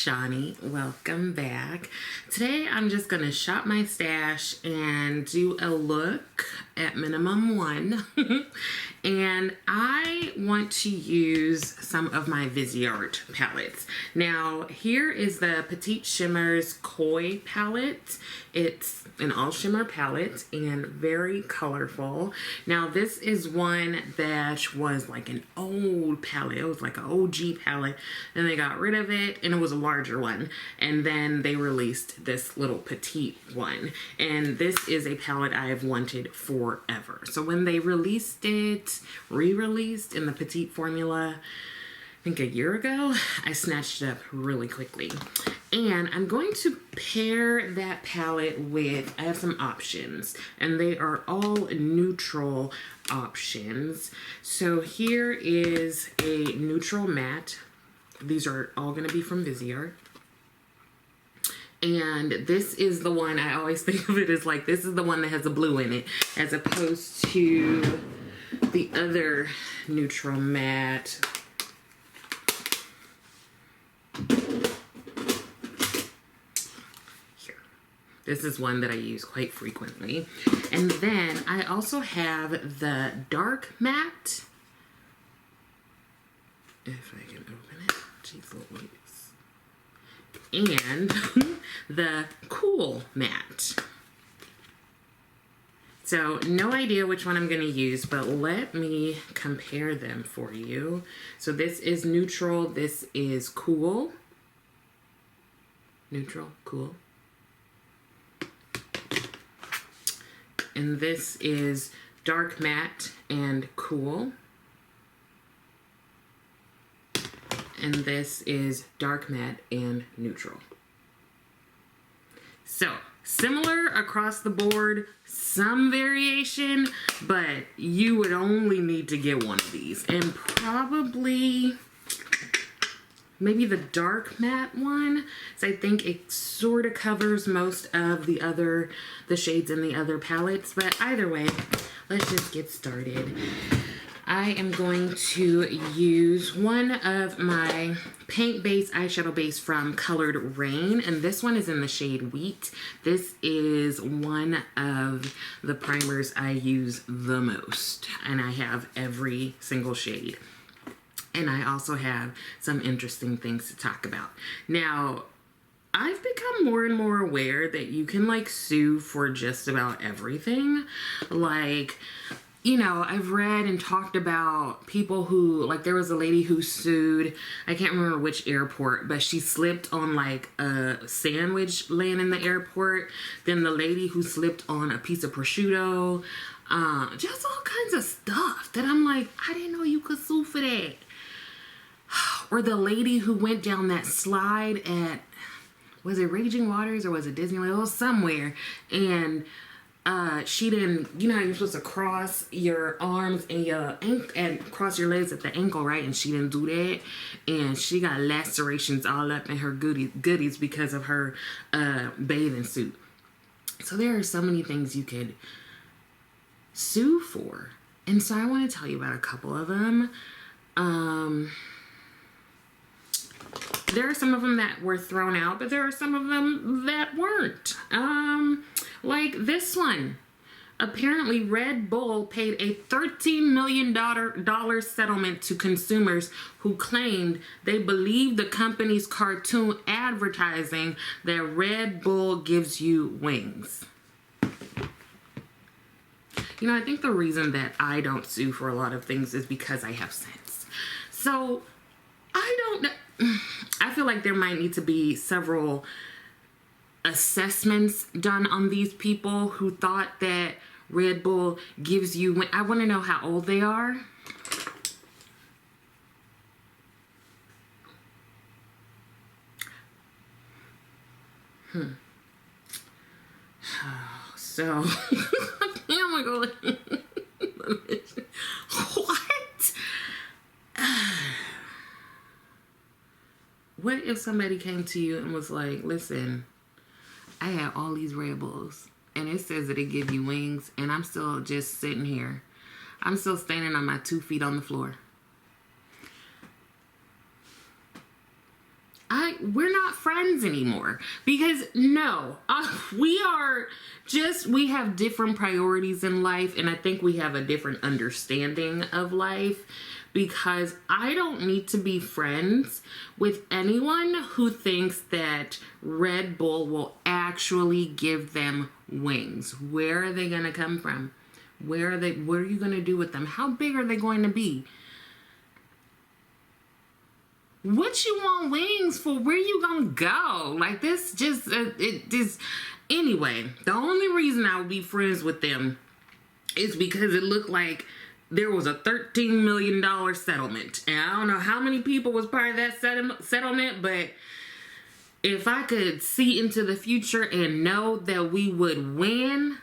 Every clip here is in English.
Shawnee. Welcome back. Today I'm just going to shop my stash and do a look at minimum one. And I want to use some of my Viseart palettes. Now here is the Petite Shimmers Koi palette. It's an all shimmer palette and very colorful. Now this is one that was like an old palette. It was like an OG palette. Then they got rid of it and it was a larger one. And then they released this little petite one. And this is a palette I have wanted forever. So when they released it, re-released in the petite formula, I think a year ago, I snatched it up really quickly. And I'm going to pair that palette with, I have some options, and they are all neutral options. So here is a neutral matte. These are all going to be from Viseart. And this is the one, I always think of it as like, this is the one that has a blue in it, as opposed to the other neutral matte. This is one that I use quite frequently. And then I also have the dark matte. If I can open it. Jeez Louise. And the cool matte. So no idea which one I'm going to use, but let me compare them for you. So this is neutral. This is cool. Neutral, cool. And this is dark matte and cool. And this is dark matte and neutral. So similar across the board, some variation, but you would only need to get one of these. And probably maybe the dark matte one. So I think it sort of covers most of the shades in the other palettes. But either way, let's just get started. I am going to use one of my paint base, eyeshadow base from Colored Rain. And this one is in the shade Wheat. This is one of the primers I use the most. And I have every single shade. And I also have some interesting things to talk about. Now, I've become more and more aware that you can like sue for just about everything. Like, you know, I've read and talked about people who, like there was a lady who sued, I can't remember which airport, but she slipped on like a sandwich laying in the airport. Then the lady who slipped on a piece of prosciutto, just all kinds of stuff that I'm like, I didn't know you could sue for that. Or the lady who went down that slide at, was it Raging Waters or was it Disneyland? It was somewhere. And she didn't, you know how you're supposed to cross your arms and cross your legs at the ankle, right? And she didn't do that. And she got lacerations all up in her goodies because of her bathing suit. So there are so many things you could sue for. And so I want to tell you about a couple of them. There are some of them that were thrown out, but there are some of them that weren't. Like this one. Apparently Red Bull paid a $13 million settlement to consumers who claimed they believed the company's cartoon advertising that Red Bull gives you wings. You know, I think the reason that I don't sue for a lot of things is because I have sense. So, I don't know. I feel like there might need to be several assessments done on these people who thought that Red Bull gives you... I want to know how old they are. So, oh my God. What? What if somebody came to you and was like, listen, I have all these Red Bulls and it says that it gives you wings and I'm still just sitting here. I'm still standing on my 2 feet on the floor. I we're not friends anymore. Because no, we have different priorities in life, and I think we have a different understanding of life, because I don't need to be friends with anyone who thinks that Red Bull will actually give them wings. Where are they going to come from? What are you going to do with them? How big are they going to be? What you want wings for? Where you gonna go? Like, this just, anyway, the only reason I would be friends with them is because it looked like there was a $13 million settlement. And I don't know how many people was part of that settlement, but if I could see into the future and know that we would win,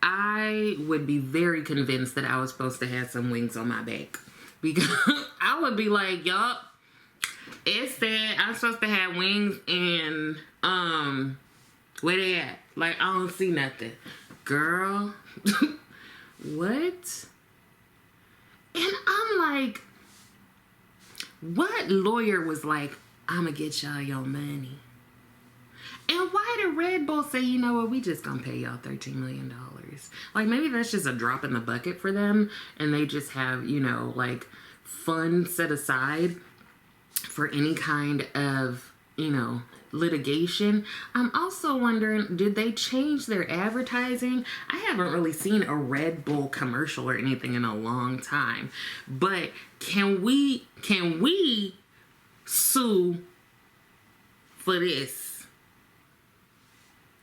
I would be very convinced that I was supposed to have some wings on my back. Because I would be like, yup, it said I'm supposed to have wings, and where they at? Like, I don't see nothing. Girl, what? And I'm like, what lawyer was like, I'ma get y'all your money? And why did Red Bull say, you know what, we just gonna pay y'all $13 million? Like, maybe that's just a drop in the bucket for them, and they just have, you know, like, funds set aside for any kind of, you know, litigation. I'm also wondering, did they change their advertising? I haven't really seen a Red Bull commercial or anything in a long time. But can we sue for this?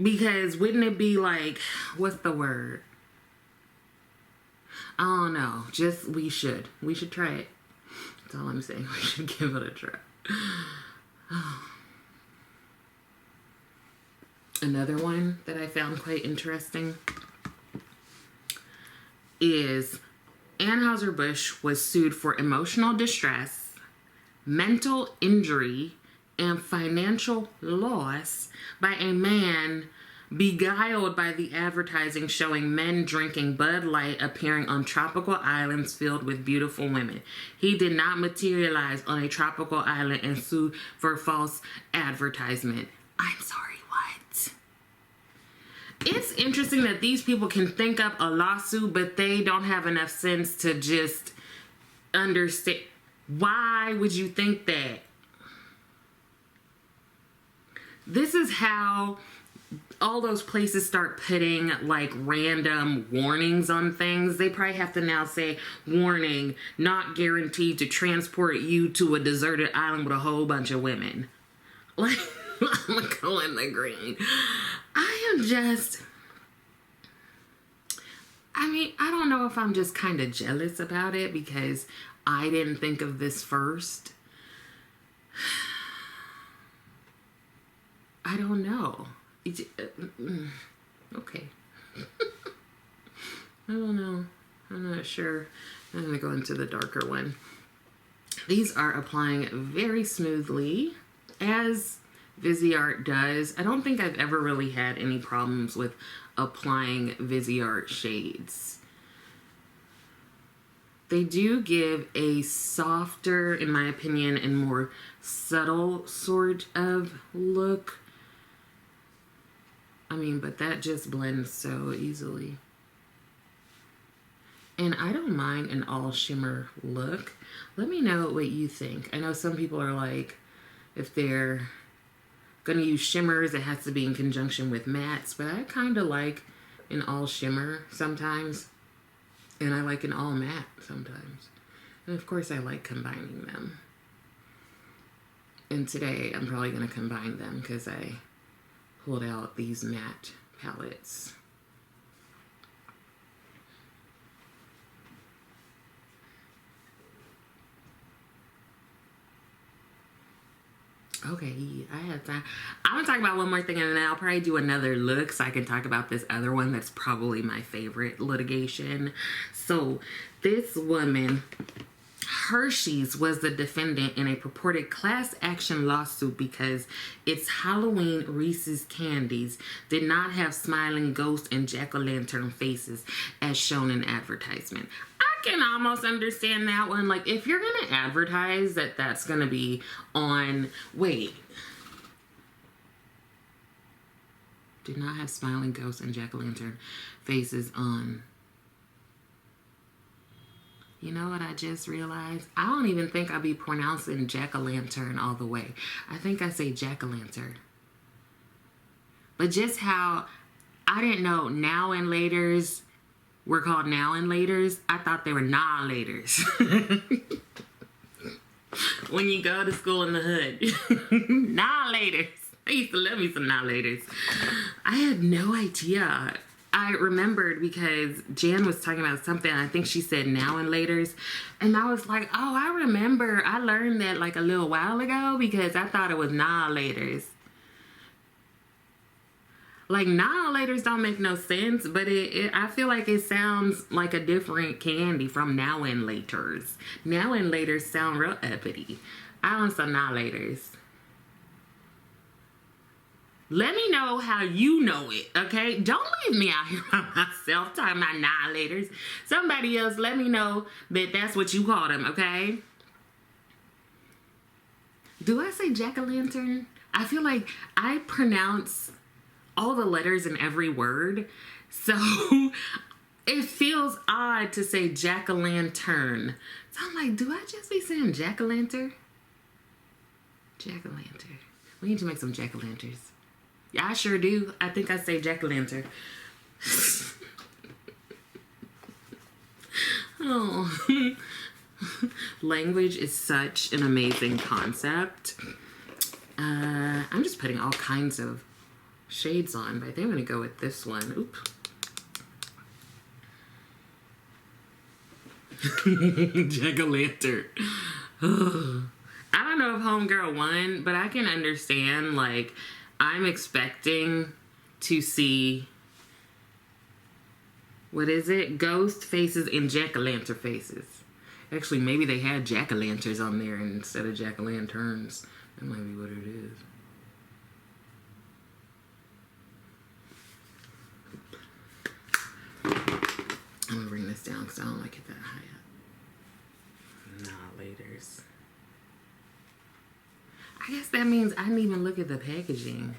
Because wouldn't it be like, what's the word? I don't know. Just, we should try it. That's all I'm saying. We should give it a try. Another one that I found quite interesting is Anheuser-Busch was sued for emotional distress, mental injury, and financial loss by a man beguiled by the advertising showing men drinking Bud Light appearing on tropical islands filled with beautiful women. He did not materialize on a tropical island and sue for false advertisement. I'm sorry, what? It's interesting that these people can think up a lawsuit, but they don't have enough sense to just understand. Why would you think that? This is how all those places start putting like random warnings on things. They probably have to now say, warning, not guaranteed to transport you to a deserted island with a whole bunch of women. Like, I'm gonna go in the green. I don't know if I'm just kind of jealous about it because I didn't think of this first. I don't know. Okay. I don't know. I'm not sure. I'm going to go into the darker one. These are applying very smoothly, as Viseart does. I don't think I've ever really had any problems with applying Viseart shades. They do give a softer, in my opinion, and more subtle sort of look. I mean, but that just blends so easily. And I don't mind an all shimmer look. Let me know what you think. I know some people are like, if they're gonna use shimmers, it has to be in conjunction with mattes, but I kind of like an all shimmer sometimes, and I like an all matte sometimes. And of course I like combining them. And today I'm probably gonna combine them because I pulled out these matte palettes. Okay, I have time. I'm gonna talk about one more thing, and then I'll probably do another look so I can talk about this other one that's probably my favorite litigation. So this woman, Hershey's, was the defendant in a purported class action lawsuit because its Halloween Reese's candies did not have smiling ghost and jack-o'-lantern faces as shown in advertisement. I can almost understand that one. Like, if you're gonna advertise that that's gonna be on, wait. Do not have smiling ghosts and jack-o'-lantern faces on. You know what I just realized? I don't even think I be pronouncing jack-o'-lantern all the way. I think I say jack-o'-lantern. But just how I didn't know now and laters were called now and laters. I thought they were nah laters. When you go to school in the hood. Nah laters. I used to love me some nah laters. I had no idea. I remembered because Jan was talking about something. I think she said now and laters. And I was like, oh, I remember. I learned that like a little while ago because I thought it was nah laters. Like, now laters don't make no sense, but I feel like it sounds like a different candy from now and laters. Now and laters sound real uppity. I want some now laters. Let me know how you know it, okay? Don't leave me out here by myself talking about now laters. Somebody else, let me know that that's what you call them, okay? Do I say jack-o'-lantern? I feel like I pronounce all the letters in every word, so it feels odd to say jack-o'-lantern. So I'm like, do I just be saying jack-o'-lantern? Jack-o'-lantern. We need to make some jack-o'-lanterns. Yeah, I sure do. I think I say jack-o'-lantern. Oh. Language is such an amazing concept. I'm just putting all kinds of shades on, but I think I'm gonna go with this one. Oop. Jack-o'-lantern. I don't know if homegirl won, but I can understand, like, I'm expecting to see, what is it? Ghost faces and jack-o'-lantern faces. Actually, maybe they had jack-o'-lanterns on there instead of jack-o'-lanterns. That might be what it is. I'm gonna bring this down because I don't like it that high up. Nah, laters. I guess that means I didn't even look at the packaging.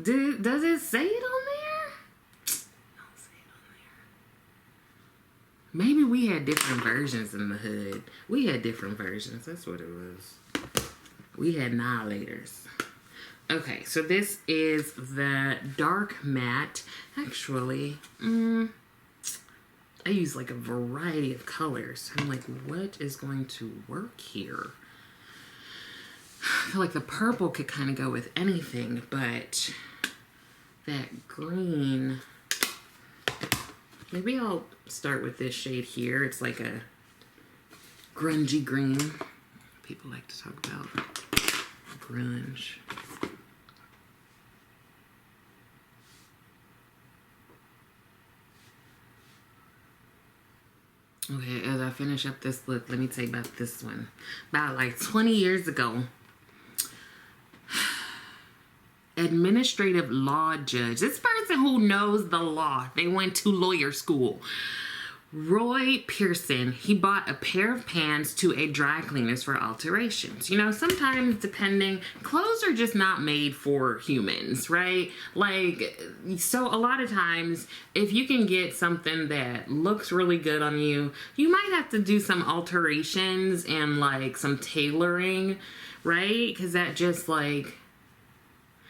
Does it say it on there? Don't say it on there. Maybe we had different versions in the hood. We had different versions. That's what it was. We had annihilators. Okay, so this is the dark matte. Actually, I use like a variety of colors. I'm like, what is going to work here? I feel like the purple could kind of go with anything, but that green, maybe I'll start with this shade here. It's like a grungy green. People like to talk about grunge. Okay, as I finish up this look, let me tell you about this one. About like 20 years ago, administrative law judge, this person who knows the law, they went to lawyer school, Roy Pearson, he bought a pair of pants to a dry cleaners for alterations. You know, sometimes depending, clothes are just not made for humans, right? Like, so a lot of times, if you can get something that looks really good on you, you might have to do some alterations and like some tailoring, right? Because that just like,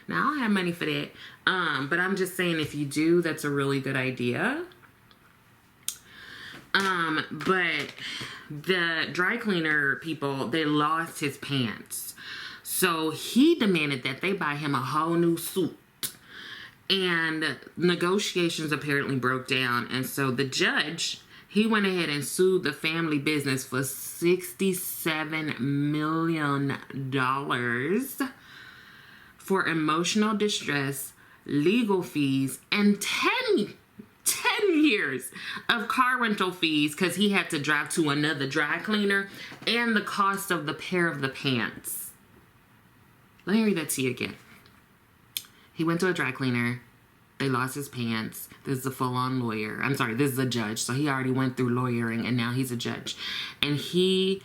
now I don't have money for that. But I'm just saying if you do, that's a really good idea. But the dry cleaner people, they lost his pants. So he demanded that they buy him a whole new suit. And negotiations apparently broke down. And so the judge, he went ahead and sued the family business for $67 million for emotional distress, legal fees, and 10 years of car rental fees because he had to drive to another dry cleaner, and the cost of the pair of the pants. Let me read that to you again. He went to a dry cleaner. They lost his pants. This is a full-on lawyer. I'm sorry, this is a judge. So he already went through lawyering, and now he's a judge. And he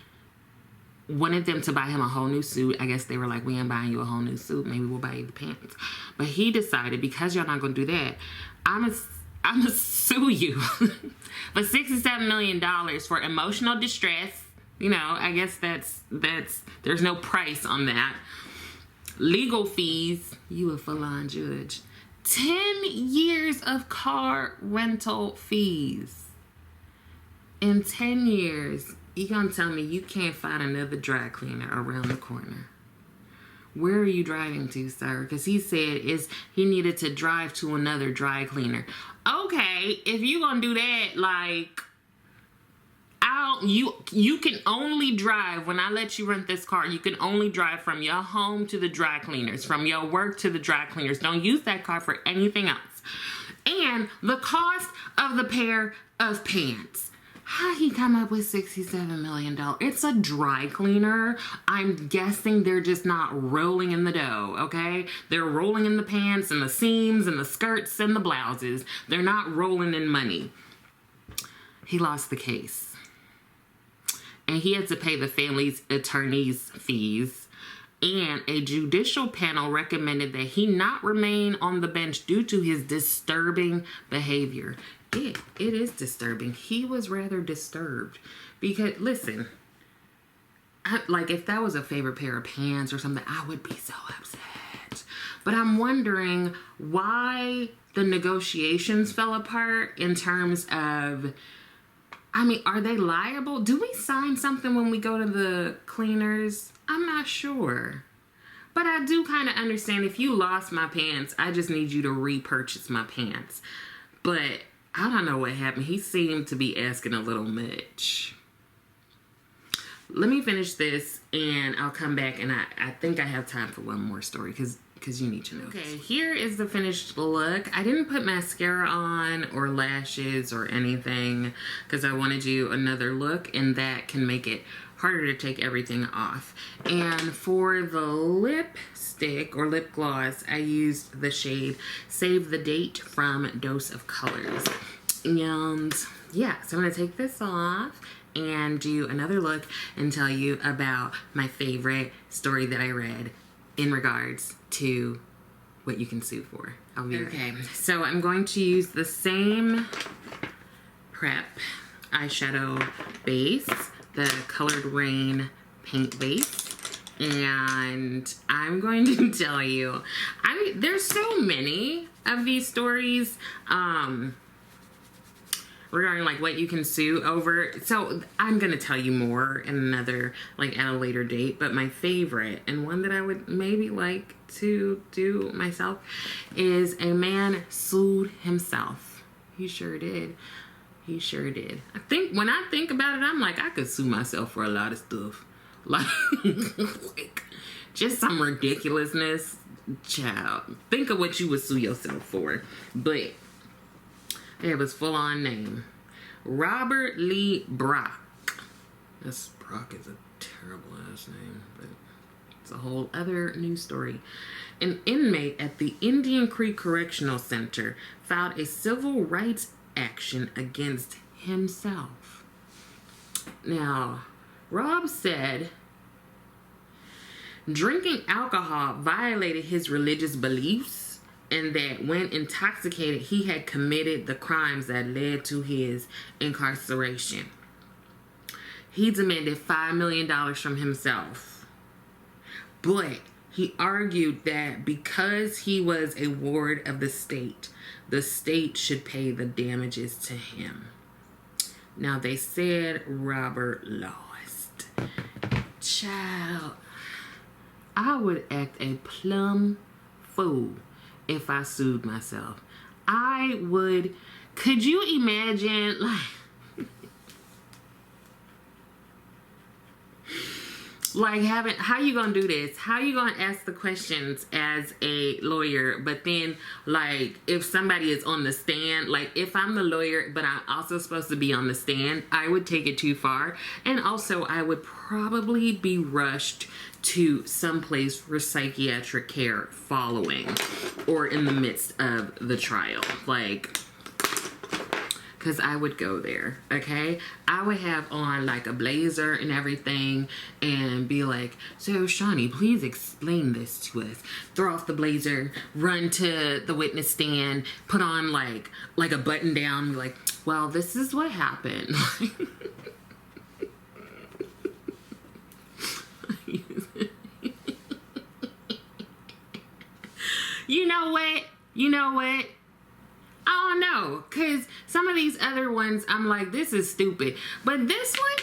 wanted them to buy him a whole new suit. I guess they were like, we ain't buying you a whole new suit. Maybe we'll buy you the pants. But he decided, because y'all not going to do that, I'm gonna sue you for $67 million for emotional distress. You know, I guess that's there's no price on that. Legal fees. You a full-on judge. 10 years of car rental fees. In 10 years, you gonna tell me you can't find another dry cleaner around the corner? Where are you driving to, sir? Because he said he needed to drive to another dry cleaner. Okay, if you gonna do that, like, you can only drive, when I let you rent this car, you can only drive from your home to the dry cleaners, from your work to the dry cleaners. Don't use that car for anything else. And the cost of the pair of pants. How he come up with $67 million? It's a dry cleaner. I'm guessing they're just not rolling in the dough, okay? They're rolling in the pants and the seams and the skirts and the blouses. They're not rolling in money. He lost the case. And he had to pay the family's attorney's fees. And a judicial panel recommended that he not remain on the bench due to his disturbing behavior. It is disturbing. He was rather disturbed because, listen, like, if that was a favorite pair of pants or something, I would be so upset. But I'm wondering why the negotiations fell apart in terms of, I mean, are they liable? Do we sign something when we go to the cleaners? I'm not sure. But I do kind of understand, if you lost my pants, I just need you to repurchase my pants. But I don't know what happened. He seemed to be asking a little much. Let me finish this and I'll come back, and I think I have time for one more story because you need to know. Okay, here is the finished look. I didn't put mascara on or lashes or anything because I wanted you another look, and that can make it harder to take everything off. And for the lipstick or lip gloss, I used the shade Save the Date from Dose of Colors. And yeah, so I'm gonna take this off and do another look and tell you about my favorite story that I read in regards to what you can sue for. I'll be okay. So I'm going to use the same prep eyeshadow base, the Colored Rain paint base, and I'm going to tell you, I mean, there's so many of these stories regarding like what you can sue over, so I'm gonna tell you more in another, like, at a later date. But my favorite, and one that I would maybe like to do myself, is a man sued himself. He sure did. He sure did. When I think about it, I'm like, I could sue myself for a lot of stuff. Like just some ridiculousness. Child, think of what you would sue yourself for. But it was full-on name. Robert Lee Brock. This Brock is a terrible ass name, but it's a whole other news story. An inmate at the Indian Creek Correctional Center filed a civil rights action against himself. Now, Rob said drinking alcohol violated his religious beliefs, and that when intoxicated, he had committed the crimes that led to his incarceration. He demanded $5 million from himself. But he argued that because he was a ward of the state should pay the damages to him. Now, they said Robert lost. Child, I would act a plumb fool if I sued myself. I would. Could you imagine, like having, how you gonna do this? How you gonna ask the questions as a lawyer, but then, like, if somebody is on the stand, like, if I'm the lawyer but I'm also supposed to be on the stand, I would take it too far. And also, I would probably be rushed to someplace for psychiatric care following. or in the midst of the trial. Like, because I would go there, okay? I would have on like a blazer and everything and be like, so Shawnee, please explain this to us. Throw off the blazer, run to the witness stand, put on like a button down, be like, well, this is what happened. You know what? You know what? I don't know, because some of these other ones, I'm like, this is stupid. But this one,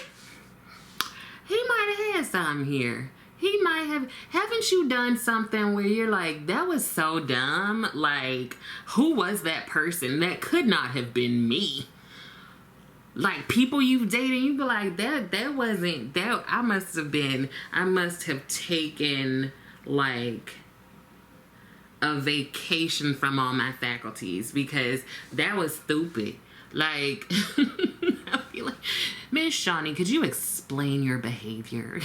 he might have had something here. He might have, haven't you done something where you're like, that was so dumb? Like, who was that person? That could not have been me. Like, people you've dated, you be like, that wasn't, that, I must have taken, like, a vacation from all my faculties because that was stupid. Like, I feel like, Miss Shawnee, could you explain your behavior?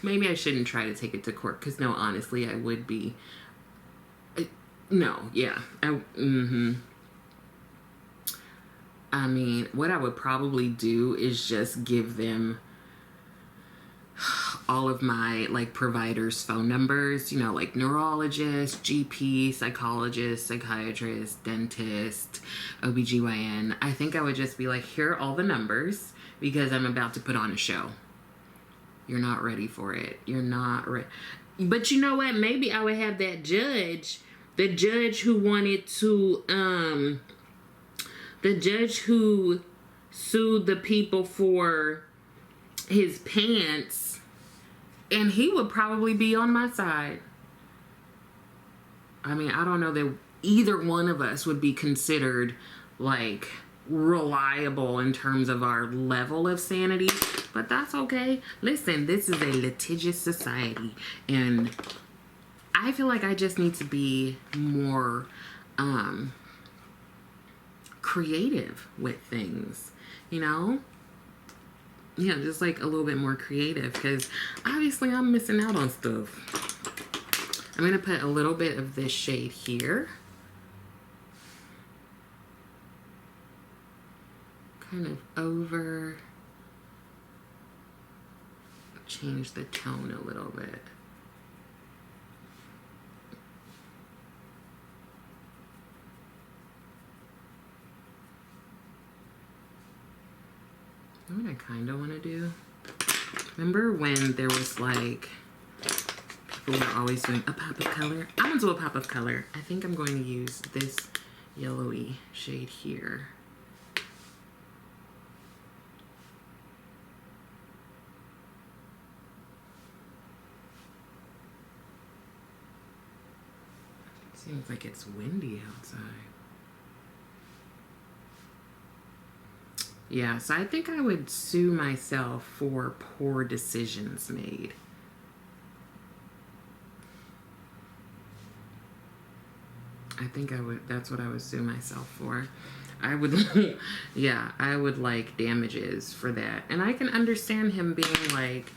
Maybe I shouldn't try to take it to court because, no, honestly, I would be. No, yeah. I mean, what I would probably do is just give them all of my like providers' phone numbers, you know, like neurologist, GP, psychologist, psychiatrist, dentist, OBGYN. I think I would just be like, here are all the numbers because I'm about to put on a show. You're not ready for it. You're not ready. But you know what? Maybe I would have that judge, the judge who wanted to, the judge who sued the people for his pants, and he would probably be on my side. I mean, I don't know that either one of us would be considered like reliable in terms of our level of sanity, but that's okay. Listen, this is a litigious society, and I feel like I just need to be more creative with things, you know? Yeah, just like a little bit more creative because obviously I'm missing out on stuff. I'm going to put a little bit of this shade here. Kind of over. Change the tone a little bit. You know what I kind of want to do? Remember when there was like, people were always doing a pop of color? I'm going to do a pop of color. I think I'm going to use this yellowy shade here. Seems like it's windy outside. Yeah, so I think I would sue myself for poor decisions made. I think I would, that's what I would sue myself for. I would, yeah, I would like damages for that. And I can understand him being like,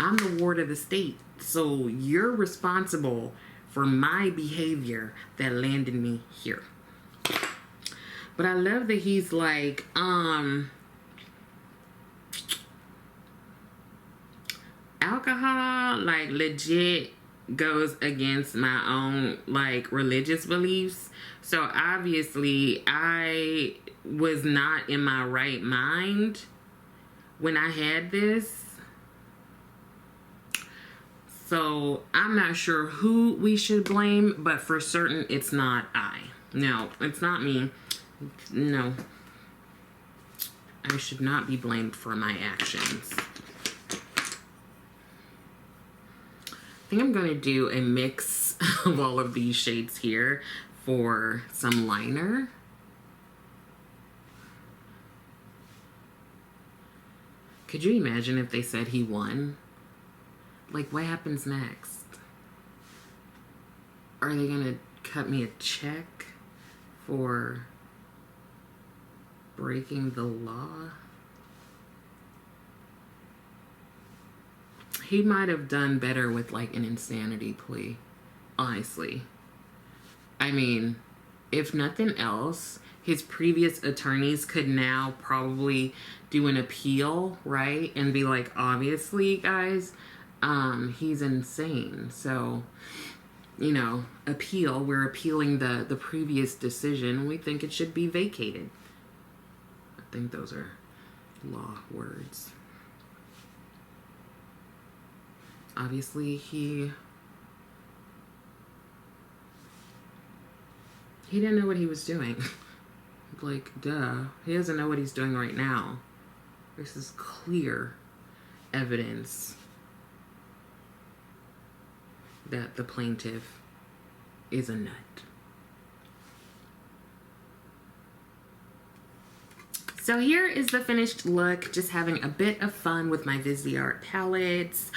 I'm the ward of the state, so you're responsible for my behavior that landed me here. But I love that he's like, alcohol, like, legit goes against my own, like, religious beliefs. So, obviously, I was not in my right mind when I had this. So, I'm not sure who we should blame, but for certain, it's not I. No, it's not me. No, I should not be blamed for my actions. I think I'm going to do a mix of all of these shades here for some liner. Could you imagine if they said he won? Like, what happens next? Are they going to cut me a check for breaking the law? he might have done better with like an insanity plea, honestly. I mean, if nothing else, his previous attorneys could now probably do an appeal, right? And be like, obviously, guys, he's insane. So, you know, appeal. We're appealing the previous decision. We think it should be vacated. I think those are law words. Obviously, he didn't know what he was doing. Like, duh. He doesn't know what he's doing right now. This is clear evidence that the plaintiff is a nut. So here is the finished look, just having a bit of fun with my Viseart palettes.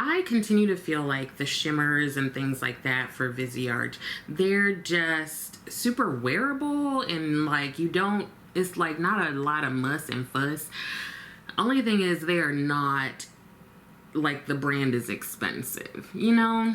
I continue to feel like the shimmers and things like that for Viseart, they're just super wearable, and like you don't, it's like not a lot of muss and fuss. Only thing is they are not, like the brand is expensive, you know?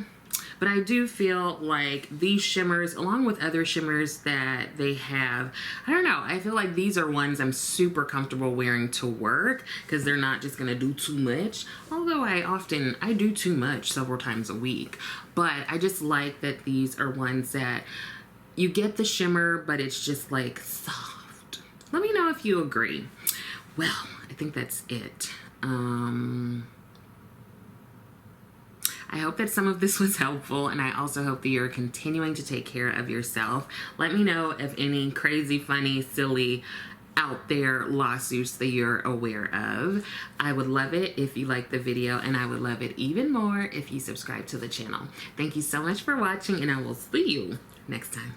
But I do feel like these shimmers, along with other shimmers that they have, I don't know, I feel like these are ones I'm super comfortable wearing to work because they're not just going to do too much. Although I do too much several times a week. But I just like that these are ones that you get the shimmer, but it's just like soft. Let me know if you agree. Well, I think that's it. I hope that some of this was helpful, and I also hope that you're continuing to take care of yourself. Let me know if any crazy, funny, silly, out there lawsuits that you're aware of. I would love it if you liked the video, and I would love it even more if you subscribe to the channel. Thank you so much for watching, and I will see you next time.